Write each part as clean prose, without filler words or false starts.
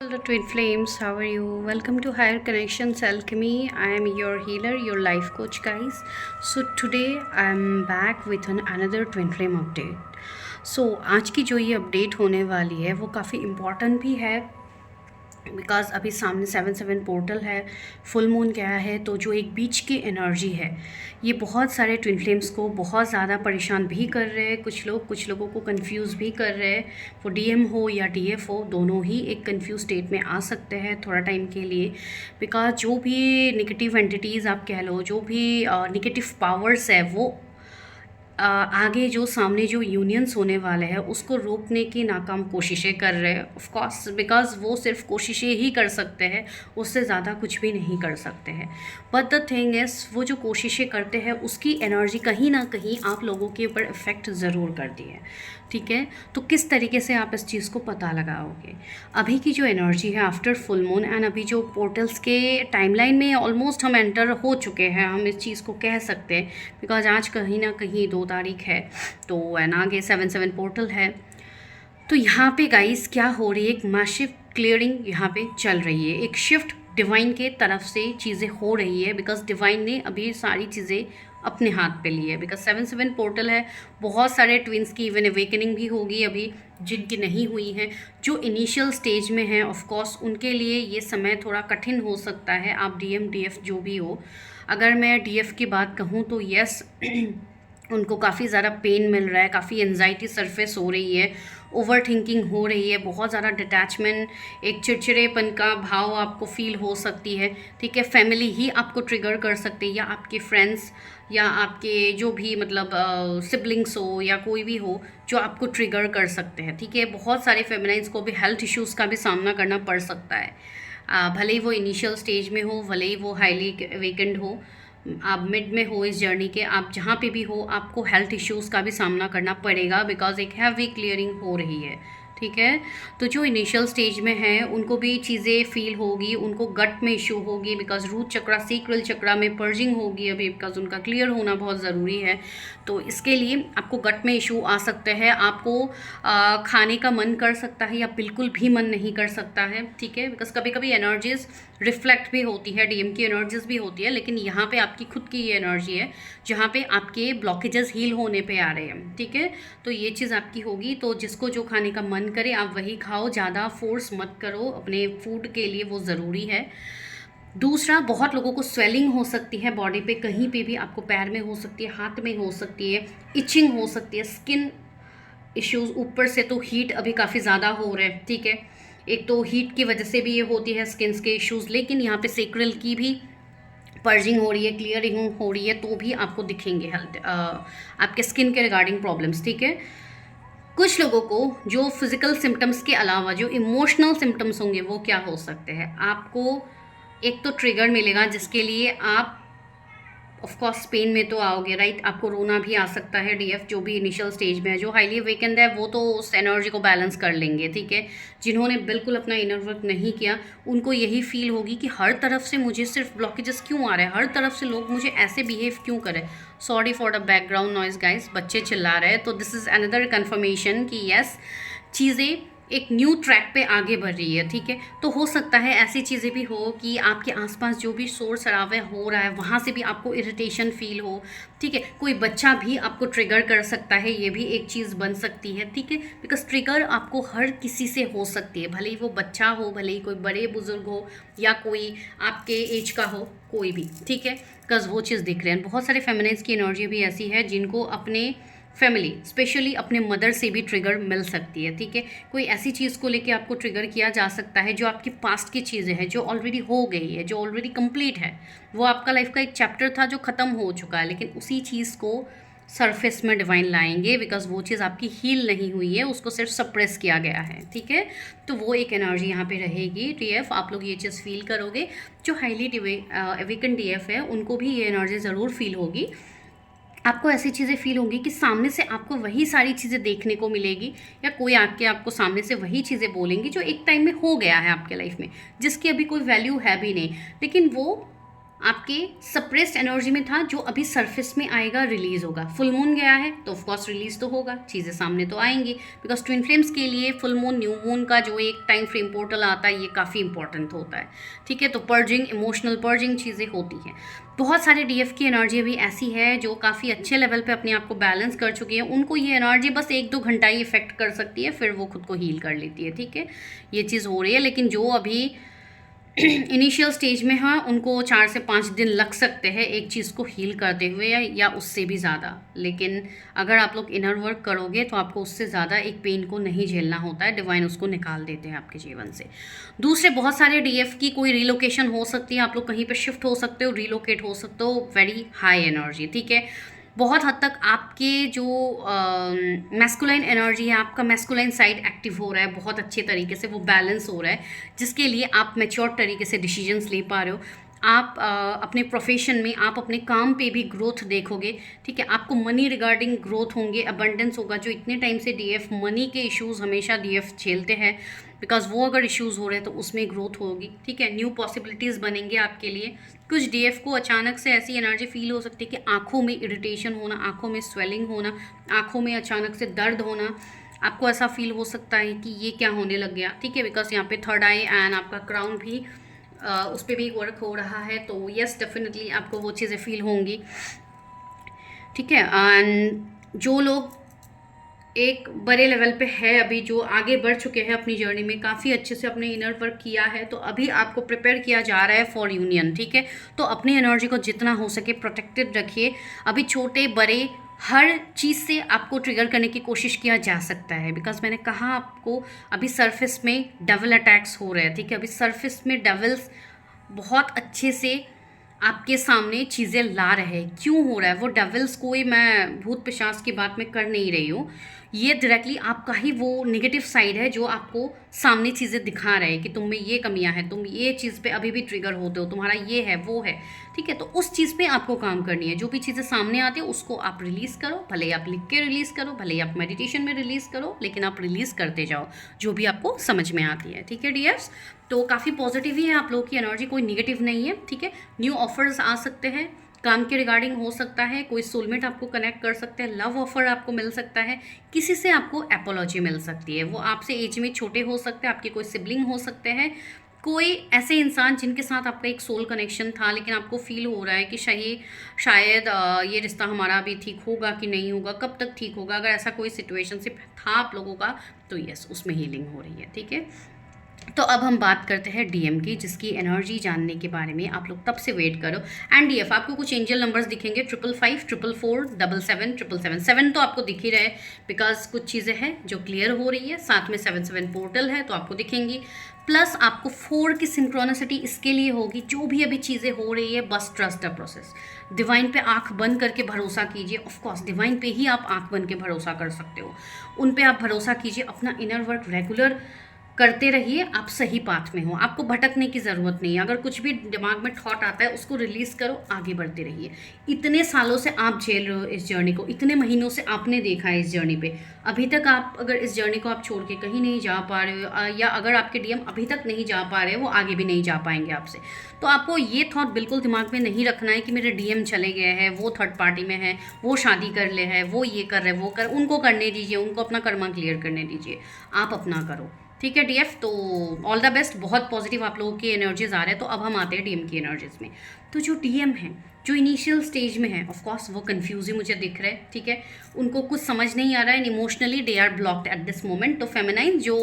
Hello, Twin Flames. How are you? Welcome to Higher Connections Alchemy. I am your healer, your life coach, guys. So today I'm back with another Twin Flame update. So आज की जो ये update होने वाली है वो काफ़ी important भी है बिकॉज अभी सामने 7/7 पोर्टल है, फुल मून क्या है, तो जो एक बीच की एनर्जी है ये बहुत सारे ट्विन फ्लेम्स को बहुत ज़्यादा परेशान भी कर रहे हैं। कुछ लोगों को कंफ्यूज भी कर रहे हैं। वो डीएम हो या डीएफ हो, दोनों ही एक कंफ्यूज स्टेट में आ सकते हैं थोड़ा टाइम के लिए। बिकॉज जो भी नेगेटिव एंटिटीज़ आप कह लो, जो भी नेगेटिव पावर्स है, वो आगे जो सामने जो यूनियंस होने वाले हैं उसको रोकने की नाकाम कोशिशें कर रहे हैं। ऑफ कोर्स बिकॉज वो सिर्फ कोशिशें ही कर सकते हैं, उससे ज़्यादा कुछ भी नहीं कर सकते हैं। बट द थिंग इज़, वो जो कोशिशें करते हैं उसकी एनर्जी कहीं ना कहीं आप लोगों के ऊपर इफ़ेक्ट ज़रूर करती है। ठीक है, तो किस तरीके से आप इस चीज़ को पता लगाओगे? अभी की जो एनर्जी है आफ्टर फुल मून एंड अभी जो पोर्टल्स के टाइमलाइन में ऑलमोस्ट हम एंटर हो चुके हैं, हम इस चीज़ को कह सकते हैं। बिकॉज आज कहीं ना कहीं 2 तारीख है, तो एंड आगे 7/7 पोर्टल है। तो यहाँ पे गाइस क्या हो रही है, एक मैसिव क्लियरिंग यहाँ पे चल रही है। एक शिफ्ट डिवाइन के तरफ से चीज़ें हो रही है बिकॉज डिवाइन ने अभी सारी चीज़ें अपने हाथ पे ली है। बिकॉज 7/7 पोर्टल है, बहुत सारे ट्विंस की इवन अवेकनिंग भी होगी अभी, जिनकी नहीं हुई है, जो इनिशियल स्टेज में है। ऑफ कोर्स उनके लिए ये समय थोड़ा कठिन हो सकता है, आप डीएम डीएफ जो भी हो। अगर मैं डीएफ की बात कहूँ तो यस उनको काफ़ी ज़्यादा पेन मिल रहा है, काफ़ी एनजाइटी सरफेस हो रही है, ओवर थिंकिंग हो रही है, बहुत ज़्यादा डिटैचमेंट, एक चिड़चिड़ेपन का भाव आपको फील हो सकती है। ठीक है, फैमिली ही आपको ट्रिगर कर सकती है, या आपके फ्रेंड्स, या आपके जो भी मतलब सिबलिंग्स हो या कोई भी हो जो आपको ट्रिगर कर सकते हैं। ठीक है, बहुत सारे फेमिनाइंस को भी हेल्थ इश्यूज़ का भी सामना करना पड़ सकता है। भले ही वो इनिशियल स्टेज में हो, भले ही वो हाईली वेकेंड हो, आप मिड में हो इस जर्नी के, आप जहाँ पे भी हो आपको हेल्थ इश्यूज़ का भी सामना करना पड़ेगा बिकॉज एक हैवी क्लियरिंग हो रही है। ठीक है, तो जो इनिशियल स्टेज में है उनको भी चीज़ें फील होगी, उनको गट में इशू होगी बिकॉज रूट चक्रा सीक्रल चक्रा में पर्जिंग होगी अभी, बिकॉज उनका क्लियर होना बहुत ज़रूरी है। तो इसके लिए आपको गट में इशू आ सकते हैं, आपको खाने का मन कर सकता है या बिल्कुल भी मन नहीं कर सकता है। ठीक है, बिकॉज कभी कभी एनर्जीज रिफ्लेक्ट भी होती है, डीएम की एनर्जीज भी होती है, लेकिन यहाँ पे आपकी खुद की ये एनर्जी है जहाँ पे आपके ब्लॉकेजेस हील होने पे आ रहे हैं। ठीक है, तो ये चीज़ आपकी होगी। तो जिसको जो खाने का मन करे आप वही खाओ, ज़्यादा फोर्स मत करो अपने फूड के लिए, वो ज़रूरी है। दूसरा, बहुत लोगों को स्वेलिंग हो सकती है बॉडी पे, कहीं पे भी, आपको पैर में हो सकती है, हाथ में हो सकती है, इचिंग हो सकती है, स्किन इश्यूज, ऊपर से तो हीट अभी काफ़ी ज़्यादा हो रहे हैं। ठीक है, एक तो हीट की वजह से भी ये होती है स्किन्स के इश्यूज़, लेकिन यहाँ पे सेक्रल की भी पर्जिंग हो रही है, क्लियरिंग हो रही है, तो भी आपको दिखेंगे हेल्थ आपके स्किन के रिगार्डिंग प्रॉब्लम्स। ठीक है, कुछ लोगों को जो फिजिकल सिम्टम्स के अलावा जो इमोशनल सिम्टम्स होंगे वो क्या हो सकते हैं, आपको एक तो ट्रिगर मिलेगा जिसके लिए आप ऑफ कोर्स पेन में तो आओगे, राइट। आपको रोना भी आ सकता है। डीएफ जो भी इनिशियल स्टेज में है, जो हाईली वेकेंड है वो तो उस एनर्जी को बैलेंस कर लेंगे। ठीक है, जिन्होंने बिल्कुल अपना इनर वर्क नहीं किया उनको यही फील होगी कि हर तरफ से मुझे सिर्फ ब्लॉकेजेस क्यों आ रहे हैं, हर तरफ से लोग मुझे ऐसे बिहेव क्यों करें। Sorry for the background noise guys, बच्चे चिल्ला रहे हैं, तो दिस इज़ अनदर कन्फर्मेशन कि यस, चीज़ें एक न्यू ट्रैक पे आगे बढ़ रही है। ठीक है, तो हो सकता है ऐसी चीज़ें भी हो कि आपके आसपास जो भी शोर शराबे हो रहा है वहाँ से भी आपको इरिटेशन फील हो। ठीक है, कोई बच्चा भी आपको ट्रिगर कर सकता है, ये भी एक चीज़ बन सकती है। ठीक है, बिकॉज ट्रिगर आपको हर किसी से हो सकती है, भले ही वो बच्चा हो, भले ही कोई बड़े बुजुर्ग हो, या कोई आपके एज का हो, कोई भी। ठीक है, बिकॉज वो चीज़ दिख रहे हैं। बहुत सारे फेमिनाइन्स की एनर्जी भी ऐसी है जिनको अपने फैमिली, स्पेशली अपने मदर से भी ट्रिगर मिल सकती है। ठीक है, कोई ऐसी चीज़ को लेके आपको ट्रिगर किया जा सकता है जो आपकी पास्ट की चीज़ें हैं, जो ऑलरेडी हो गई है, जो ऑलरेडी कंप्लीट है, वो आपका लाइफ का एक चैप्टर था जो ख़त्म हो चुका है, लेकिन उसी चीज़ को सरफेस में डिवाइन लाएंगे बिकॉज वो चीज़ आपकी हील नहीं हुई है, उसको सिर्फ सप्रेस किया गया है। ठीक है, तो वो एक एनर्जी यहाँ पे रहेगी। डीएफ आप लोग ये चीज़ फील करोगे, जो हाईली अवेकन डीएफ है उनको भी ये एनर्जी ज़रूर फील होगी। आपको ऐसी चीज़ें फील होंगी कि सामने से आपको वही सारी चीज़ें देखने को मिलेगी, या कोई आके आपको सामने से वही चीज़ें बोलेंगी जो एक टाइम में हो गया है आपके लाइफ में, जिसकी अभी कोई वैल्यू है भी नहीं, लेकिन वो आपके सप्रेस्ड एनर्जी में था, जो अभी सरफेस में आएगा, रिलीज होगा। फुल मून गया है तो ऑफकोर्स रिलीज तो होगा, चीज़ें सामने तो आएंगी, बिकॉज ट्विन फ्लेम्स के लिए फुल मून न्यू मून का जो एक टाइम फ्रेम पोर्टल आता है, ये काफ़ी इंपॉर्टेंट होता है। ठीक है, तो पर्जिंग, इमोशनल पर्जिंग चीज़ें होती हैं। बहुत सारे डीएफ की एनर्जी अभी ऐसी है जो काफ़ी अच्छे लेवल पे अपने आप को बैलेंस कर चुकी है। उनको ये एनर्जी बस 1-2 घंटा ही इफेक्ट कर सकती है, फिर वो खुद को हील कर लेती है। ठीक है, ये चीज़ हो रही है। लेकिन जो अभी इनिशियल स्टेज में है, उनको 4 से 5 दिन लग सकते हैं एक चीज़ को हील करते हुए, या उससे भी ज़्यादा। लेकिन अगर आप लोग इनर वर्क करोगे तो आपको उससे ज़्यादा एक पेन को नहीं झेलना होता है, डिवाइन उसको निकाल देते हैं आपके जीवन से। दूसरे बहुत सारे डीएफ की कोई रिलोकेशन हो सकती है, आप लोग कहीं पे शिफ्ट हो सकते हो, रिलोकेट हो सकते हो, वेरी हाई एनर्जी। ठीक है, बहुत हद तक आपके जो मैस्कुलाइन एनर्जी है, आपका मैस्कुलाइन साइड एक्टिव हो रहा है बहुत अच्छे तरीके से, वो बैलेंस हो रहा है, जिसके लिए आप मैच्योर तरीके से डिसीजंस ले पा रहे हो। आप अपने प्रोफेशन में, आप अपने काम पे भी ग्रोथ देखोगे। ठीक है, आपको मनी रिगार्डिंग ग्रोथ होंगे, अबंडेंस होगा। जो इतने टाइम से डीएफ मनी के इश्यूज हमेशा डीएफ झेलते हैं, बिकॉज वो अगर इश्यूज हो रहे हैं तो उसमें ग्रोथ होगी। ठीक है, न्यू पॉसिबिलिटीज़ बनेंगे आपके लिए। कुछ डीएफ को अचानक से ऐसी एनर्जी फील हो सकती है कि आंखों में इरिटेशन होना, आंखों में स्वेलिंग होना, आंखों में अचानक से दर्द होना, आपको ऐसा फील हो सकता है कि ये क्या होने लग गया। ठीक है, बिकॉज यहाँ पे थर्ड आई एंड आपका क्राउन भी उस पर भी वर्क हो रहा है, तो यस डेफिनेटली आपको वो चीज़ें फील होंगी। ठीक है, एंड जो लोग एक बड़े लेवल पे है, अभी जो आगे बढ़ चुके हैं अपनी जर्नी में, काफ़ी अच्छे से अपने इनर वर्क किया है, तो अभी आपको प्रिपेयर किया जा रहा है फॉर यूनियन। ठीक है, तो अपनी एनर्जी को जितना हो सके प्रोटेक्टेड रखिए। अभी छोटे बड़े हर चीज़ से आपको ट्रिगर करने की कोशिश किया जा सकता है, बिकॉज मैंने कहा आपको अभी सरफेस में डेविल अटैक्स हो रहे हैं। ठीक है, अभी सरफेस में डेविल्स बहुत अच्छे से आपके सामने चीज़ें ला रहे हैं। क्यों हो रहा है वो डेविल्स? कोई मैं भूत पिशाच की बात मैं कर नहीं रही हूँ, ये डायरेक्टली आपका ही वो नेगेटिव साइड है जो आपको सामने चीज़ें दिखा रहे हैं कि तुम में ये कमियां हैं, तुम ये चीज़ पे अभी भी ट्रिगर होते हो, तुम्हारा ये है वो है। ठीक है, तो उस चीज़ पे आपको काम करनी है। जो भी चीज़ें सामने आती है उसको आप रिलीज़ करो, भले ही आप लिख के रिलीज़ करो, भले ही आप मेडिटेशन में रिलीज़ करो, लेकिन आप रिलीज़ करते जाओ जो भी आपको समझ में आती है। ठीक है डियर्स, तो काफ़ी पॉजिटिव ही है आप लोगों की एनर्जी, कोई निगेटिव नहीं है। ठीक है, न्यू ऑफर्स आ सकते हैं, काम के रिगार्डिंग हो सकता है, कोई सोलमेट आपको कनेक्ट कर सकते हैं, लव ऑफर आपको मिल सकता है, किसी से आपको एपोलॉजी मिल सकती है। वो आपसे एज में छोटे हो सकते हैं, आपके कोई सिबलिंग हो सकते हैं, कोई ऐसे इंसान जिनके साथ आपका एक सोल कनेक्शन था, लेकिन आपको फील हो रहा है कि शायद ये रिश्ता हमारा अभी ठीक होगा कि नहीं होगा, कब तक ठीक होगा। अगर ऐसा कोई सिचुएशनशिप था आप लोगों का, तो यस, उसमें हीलिंग हो रही है। ठीक है, तो अब हम बात करते हैं डीएम की, जिसकी एनर्जी जानने के बारे में आप लोग तब से वेट करो। एंड डीएफ आपको कुछ एंजल नंबर्स दिखेंगे, 555, 444, 77, 777। 7 तो आपको दिख ही रहे, बिकॉज कुछ चीज़ें हैं जो क्लियर हो रही है। साथ में 77 पोर्टल है तो आपको दिखेंगी। प्लस आपको 4 की सिंक्रोनिसिटी इसके लिए होगी, जो भी अभी चीज़ें हो रही है बस ट्रस्ट द प्रोसेस। डिवाइन पे आंख बंद करके भरोसा कीजिए। ऑफ कोर्स डिवाइन पे ही आप आंख बंद के भरोसा कर सकते हो, उन पे आप भरोसा कीजिए। अपना इनर वर्क रेगुलर करते रहिए, आप सही पाथ में हो, आपको भटकने की ज़रूरत नहीं है। अगर कुछ भी दिमाग में थॉट आता है उसको रिलीज़ करो, आगे बढ़ते रहिए। इतने सालों से आप झेल रहे हो इस जर्नी को, इतने महीनों से आपने देखा है इस जर्नी पे, अभी तक आप अगर इस जर्नी को आप छोड़ के कहीं नहीं जा पा रहे हो, या अगर आपके डीएम अभी तक नहीं जा पा रहे, वो आगे भी नहीं जा पाएंगे आपसे, तो आपको ये थॉट बिल्कुल दिमाग में नहीं रखना है कि मेरे डीएम चले गए हैं, वो थर्ड पार्टी में है, वो शादी कर ले है, वो ये कर रहे, वो कर, उनको करने दीजिए, उनको अपना कर्मा क्लियर करने दीजिए, आप अपना करो। ठीक है डीएफ, तो ऑल द बेस्ट। बहुत पॉजिटिव आप लोगों की एनर्जीज आ रहे हैं। तो अब हम आते हैं डीएम की एनर्जीज में। तो जो डीएम है, जो इनिशियल स्टेज में है, ऑफ कोर्स वो कंफ्यूज ही मुझे दिख रहे हैं। ठीक है, उनको कुछ समझ नहीं आ रहा है, and emotionally they are blocked at this moment. तो फेमिनाइन जो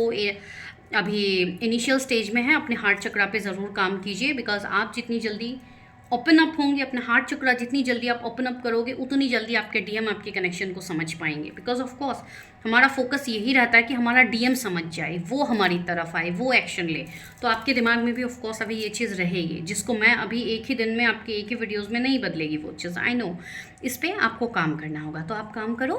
अभी इनिशियल स्टेज में है, अपने हार्ट चक्रा पे ज़रूर काम कीजिए, बिकॉज आप जितनी जल्दी ओपन अप होंगे, अपना हार्ट चक्रा जितनी जल्दी आप ओपन अप करोगे, उतनी जल्दी आपके डीएम आपके कनेक्शन को समझ पाएंगे। बिकॉज ऑफ कोर्स हमारा फोकस यही रहता है कि हमारा डीएम समझ जाए, वो हमारी तरफ आए, वो एक्शन ले। तो आपके दिमाग में भी ऑफ कोर्स अभी ये चीज़ रहेगी, जिसको मैं अभी एक ही दिन में आपके एक ही वीडियोज़ में नहीं बदलेगी वो चीज़, आई नो। इस पर आपको काम करना होगा, तो आप काम करो।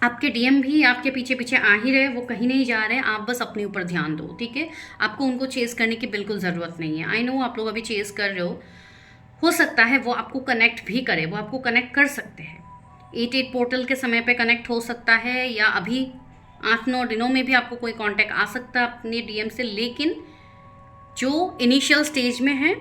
आपके डीएम भी आपके पीछे पीछे आ ही रहे, वो कहीं नहीं जा रहे, आप बस अपने ऊपर ध्यान दो। ठीक है, आपको उनको चेस करने की बिल्कुल ज़रूरत नहीं है। आई नो आप लोग अभी चेस कर रहे हो सकता है वो आपको कनेक्ट भी करे, वो आपको कनेक्ट कर सकते हैं। 8-8 पोर्टल के समय पे कनेक्ट हो सकता है, या अभी 8-9 दिनों में भी आपको कोई कांटेक्ट आ सकता है अपने डीएम से। लेकिन जो इनिशियल स्टेज में है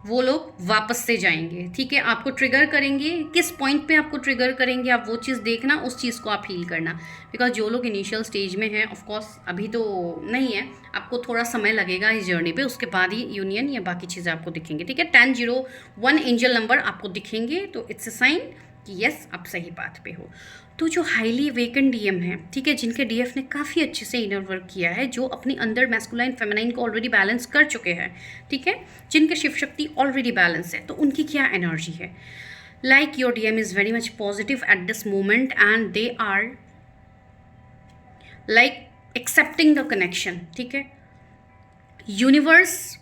वो लोग वापस से जाएंगे, ठीक है। आपको ट्रिगर करेंगे, किस पॉइंट पे आपको ट्रिगर करेंगे, आप वो चीज़ देखना, उस चीज़ को आप हील करना। बिकॉज जो लोग इनिशियल स्टेज में हैं, ऑफ कोर्स अभी तो नहीं है, आपको थोड़ा समय लगेगा इस जर्नी पे, उसके बाद ही यूनियन या बाकी चीज़ें आपको दिखेंगी, ठीक है। 1001 एंजल नंबर आपको दिखेंगे, तो इट्स अ साइन कि यस आप सही पाथ पे हो। तो जो हाईली वेकेंट डीएम है, ठीक है, जिनके डीएफ ने काफ़ी अच्छे से इनर वर्क किया है, जो अपनी अंदर मैस्कुलाइन फेमिनाइन को ऑलरेडी बैलेंस कर चुके हैं, ठीक है, जिनके शिव शक्ति ऑलरेडी बैलेंस है, तो उनकी क्या एनर्जी है। Like your DM is very much positive at this moment and they are like accepting the connection, ठीक है। यूनिवर्स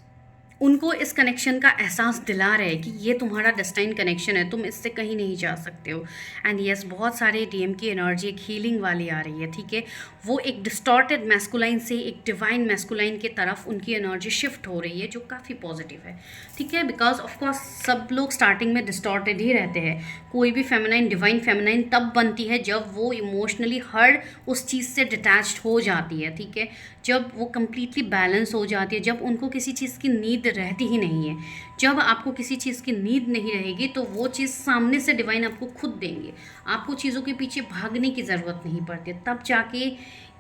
उनको इस कनेक्शन का एहसास दिला रहे हैं कि ये तुम्हारा डेस्टाइन कनेक्शन है, तुम इससे कहीं नहीं जा सकते हो। एंड यस, बहुत सारे डीएम की एनर्जी एक हीलिंग वाली आ रही है, ठीक है। वो एक डिस्टॉर्टेड मैस्कुलाइन से एक डिवाइन मैस्कुलाइन की तरफ उनकी एनर्जी शिफ्ट हो रही है, जो काफ़ी पॉजिटिव है, ठीक है। बिकॉज ऑफकोर्स सब लोग स्टार्टिंग में डिस्टॉर्टेड ही रहते हैं। कोई भी फेमिनाइन, डिवाइन फेमिनाइन तब बनती है जब वो इमोशनली हर उस चीज़ से डिटैच्ड हो जाती है, ठीक है। जब वो कम्प्लीटली बैलेंस हो जाती है, जब उनको किसी चीज़ की नीड रहती ही नहीं है। जब आपको किसी चीज़ की नीड नहीं रहेगी, तो वो चीज़ सामने से डिवाइन आपको खुद देंगे, आपको चीज़ों के पीछे भागने की ज़रूरत नहीं पड़ती, तब जाके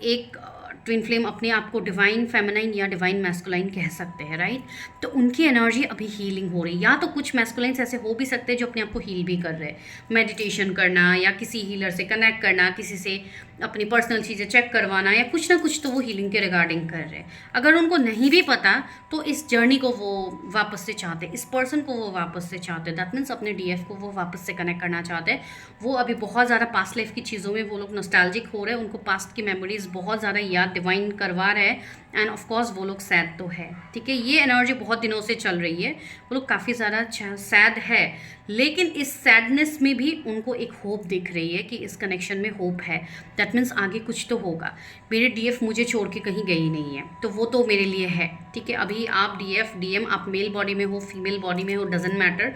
एक ट्विन फ्लेम अपने आप को डिवाइन फेमिनाइन या डिवाइन मैस्कुलाइन कह सकते हैं, राइट। तो उनकी एनर्जी अभी हीलिंग हो रही है। या तो कुछ मैस्कुलाइंस ऐसे हो भी सकते हैं जो अपने आप को हील भी कर रहे हैं, मेडिटेशन करना या किसी हीलर से कनेक्ट करना, किसी से अपनी पर्सनल चीज़ें चेक करवाना, या कुछ ना कुछ तो वो हीलिंग के रिगार्डिंग कर रहे हैं। अगर उनको नहीं भी पता, तो इस जर्नी को वो वापस से चाहते, इस पर्सन को वो वापस से चाहते, दैट मीन्स अपने डीएफ को वो वापस से कनेक्ट करना चाहते हैं। वो अभी बहुत ज़्यादा पास्ट लाइफ की चीज़ों में वो लोग नॉस्टैल्जिक हो रहे हैं, उनको पास्ट की मेमोरीज बहुत ज़्यादा याद डिवाइन करवा रहे हैं। एंड ऑफकोर्स वो लोग सैड तो है, ठीक है। ये एनर्जी बहुत दिनों से चल रही है, वो लोग काफ़ी ज़्यादा सैड है, लेकिन इस सैडनेस में भी उनको एक होप दिख रही है कि इस कनेक्शन में होप है। दैट मीन्स आगे कुछ तो होगा। मेरे डीएफ मुझे छोड़ के कहीं गई नहीं है, तो वो तो मेरे लिए है, ठीक है। अभी आप डीएफ डीएम आप मेल बॉडी में हो, फीमेल बॉडी में हो, डजेंट मैटर।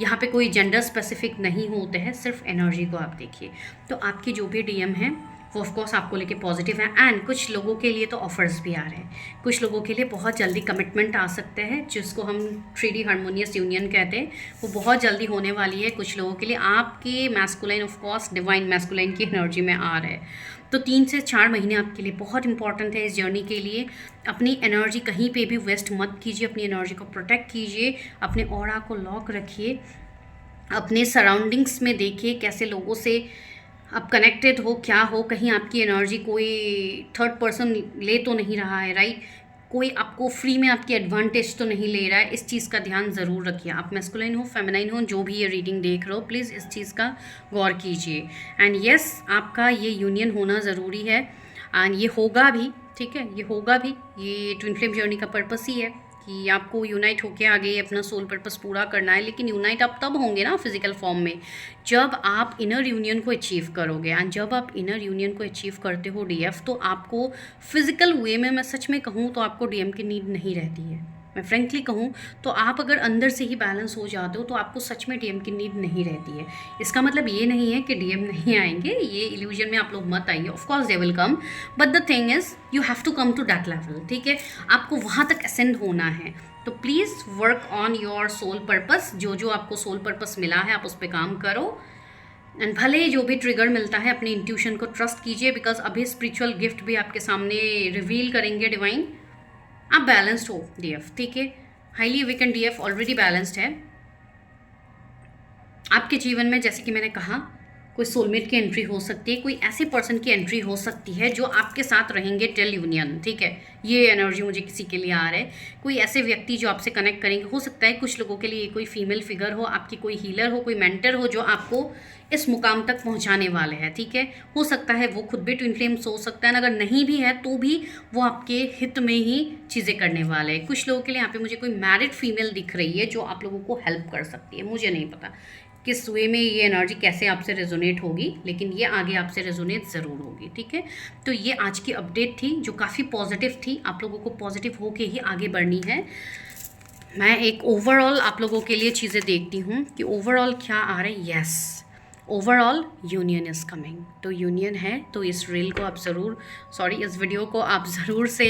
यहाँ पे कोई जेंडर स्पेसिफिक नहीं होते हैं, सिर्फ एनर्जी को आप देखिए। तो आपकी जो भी डीएम है वो ऑफकोर्स आपको लेके पॉजिटिव है। एंड कुछ लोगों के लिए तो ऑफर्स भी आ रहे हैं, कुछ लोगों के लिए बहुत जल्दी कमिटमेंट आ सकते हैं, जिसको हम 3D हार्मोनियस यूनियन कहते हैं, वो बहुत जल्दी होने वाली है कुछ लोगों के लिए। आपके मैस्कुलाइन ऑफकोर्स डिवाइन मैस्कुलाइन की एनर्जी में आ रहे हैं। तो 3 से 4 महीने आपके लिए बहुत इंपॉर्टेंट है इस जर्नी के लिए। अपनी एनर्जी कहीं पे भी वेस्ट मत कीजिए, अपनी एनर्जी को प्रोटेक्ट कीजिए, अपने ऑरा को लॉक रखिए, अपने सराउंडिंग्स में देखिए कैसे लोगों से आप कनेक्टेड हो, क्या हो, कहीं आपकी एनर्जी कोई थर्ड पर्सन ले तो नहीं रहा है, राइट। कोई आपको फ्री में आपकी एडवांटेज तो नहीं ले रहा है, इस चीज़ का ध्यान ज़रूर रखिए। आप मैस्कुलाइन हो, फेमिनाइन हो, जो भी ये रीडिंग देख रहे हो, प्लीज़ इस चीज़ का गौर कीजिए। एंड यस, आपका ये यूनियन होना ज़रूरी है, एंड ये होगा भी, ठीक है, ये होगा भी। ये ट्विन फ्लेम जर्नी का पर्पस ही है कि आपको यूनाइट होकर आगे अपना सोल पर्पस पूरा करना है। लेकिन यूनाइट आप तब होंगे ना फिजिकल फॉर्म में, जब आप इनर यूनियन को अचीव करोगे। एंड जब आप इनर यूनियन को अचीव करते हो डीएफ, तो आपको फिजिकल वे में, मैं सच में कहूँ तो आपको डीएम की नीड नहीं रहती है। मैं फ्रेंकली कहूँ तो आप अगर अंदर से ही बैलेंस हो जाते हो, तो आपको सच में डीएम की नीड नहीं रहती है। इसका मतलब ये नहीं है कि डीएम नहीं आएंगे, ये इल्यूजन में आप लोग मत आइए। Of course they will come, but the thing is you have to come to that level, ठीक है। आपको वहाँ तक असेंड होना है। तो please work on your soul purpose. जो जो आपको सोल पर्पस मिला है, आप उस पर काम करो। एंड भले ही जो भी ट्रिगर मिलता है, अपनी इंट्यूशन को ट्रस्ट कीजिए, बिकॉज अभी स्पिरिचुअल गिफ्ट भी आपके सामने रिवील करेंगे डिवाइन। आप बैलेंस्ड हो डीएफ, ठीक है। Highly weekend DF already balanced है आपके जीवन में। जैसे कि मैंने कहा, कोई सोलमेट की एंट्री हो सकती है, कोई ऐसे पर्सन की एंट्री हो सकती है जो आपके साथ रहेंगे टिल यूनियन, ठीक है। ये एनर्जी मुझे किसी के लिए आ रहा है। कोई ऐसे व्यक्ति जो आपसे कनेक्ट करेंगे, हो सकता है कुछ लोगों के लिए कोई फीमेल फिगर हो, आपकी कोई हीलर हो, कोई मेंटर हो, जो आपको इस मुकाम तक पहुंचाने वाले हैं, ठीक है। हो सकता है वो खुद भी ट्विन फ्लेम्स हो सकता है, अगर नहीं भी है तो भी वो आपके हित में ही चीज़ें करने वाले हैं। कुछ लोगों के लिए यहाँ पे मुझे कोई मैरिड फीमेल दिख रही है जो आप लोगों को हेल्प कर सकती है। मुझे नहीं पता किस वे में ये एनर्जी कैसे आपसे रेजोनेट होगी, लेकिन ये आगे आपसे रेजोनेट ज़रूर होगी, ठीक है। तो ये आज की अपडेट थी जो काफ़ी पॉजिटिव थी। आप लोगों को पॉजिटिव होके ही आगे बढ़नी है। मैं एक ओवरऑल आप लोगों के लिए चीज़ें देखती हूँ कि ओवरऑल क्या आ रहा है। Yes, overall union is coming. तो यूनियन है, तो इस रील को आप ज़रूर, सॉरी इस वीडियो को आप ज़रूर से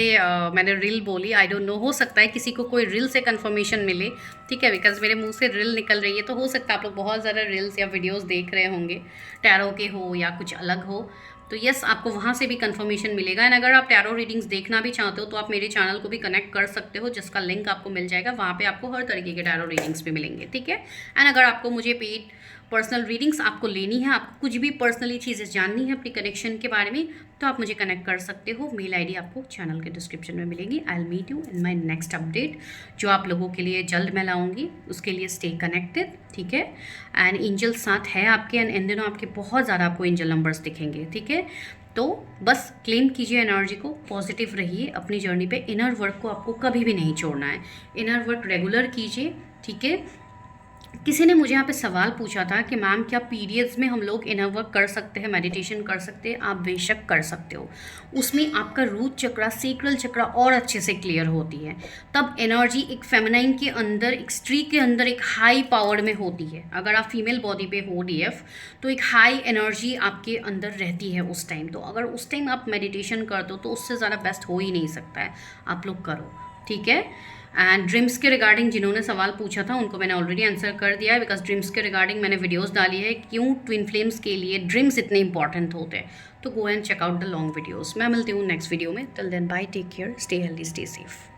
मैंने रील बोली, आई डोंट नो, हो सकता है किसी को कोई रील से कंफर्मेशन मिले, ठीक है, बिकॉज मेरे मुंह से रील निकल रही है, तो हो सकता है आप लोग बहुत ज़्यादा रील्स या वीडियोस देख रहे होंगे, टैरो के हो या कुछ अलग हो, तो यस आपको वहाँ से भी कंफर्मेशन मिलेगा। एंड अगर आप टैरो रीडिंग्स देखना भी चाहते हो तो आप मेरे चैनल को भी कनेक्ट कर सकते हो, जिसका लिंक आपको मिल जाएगा, वहाँ पे आपको हर तरीके के टैरो रीडिंग्स भी मिलेंगे, ठीक है। एंड अगर आपको मुझे पेड पर्सनल रीडिंग्स आपको लेनी है, आपको कुछ भी पर्सनली चीज़ें जाननी है अपनी कनेक्शन के बारे में, तो आप मुझे कनेक्ट कर सकते हो। मेल आईडी आपको चैनल के डिस्क्रिप्शन में मिलेगी। I will meet you in my next update, जो आप लोगों के लिए जल्द मैं लाऊंगी। उसके लिए स्टे कनेक्टेड, ठीक है। एंड एंजल साथ है आपके, एंड इन दिनों आपके बहुत ज़्यादा आपको एंजल नंबर्स दिखेंगे, ठीक है। तो बस क्लेम कीजिए एनर्जी को, पॉजिटिव रहिए अपनी जर्नी पे। इनर वर्क को आपको कभी भी नहीं छोड़ना है, इनर वर्क रेगुलर कीजिए, ठीक है। किसी ने मुझे यहाँ पे सवाल पूछा था कि मैम क्या पीरियड्स में हम लोग इनर वर्क कर सकते हैं, मेडिटेशन कर सकते हैं? आप बेशक कर सकते हो। उसमें आपका रूट चक्रा, सेक्रल चक्रा और अच्छे से क्लियर होती है। तब एनर्जी एक फेमिनाइन के अंदर, एक स्त्री के अंदर एक हाई पावर में होती है। अगर आप फीमेल बॉडी पे हो डीएफ, तो एक हाई एनर्जी आपके अंदर रहती है उस टाइम। तो अगर उस टाइम आप मेडिटेशन करते हो तो उससे ज़्यादा बेस्ट हो ही नहीं सकता है, आप लोग करो, ठीक है। एंड ड्रीम्स के रिगार्डिंग जिन्होंने सवाल पूछा था उनको मैंने ऑलरेडी आंसर कर दिया है, बिकॉज ड्रीम्स के रिगार्डिंग मैंने वीडियोस डाली है, क्यों ट्विन फ्लेम्स के लिए ड्रीम्स इतने इंपॉर्टेंट होते हैं। तो go and check out the long videos. मैं मिलती हूँ नेक्स्ट वीडियो में। Till then bye, take care, stay healthy, stay safe.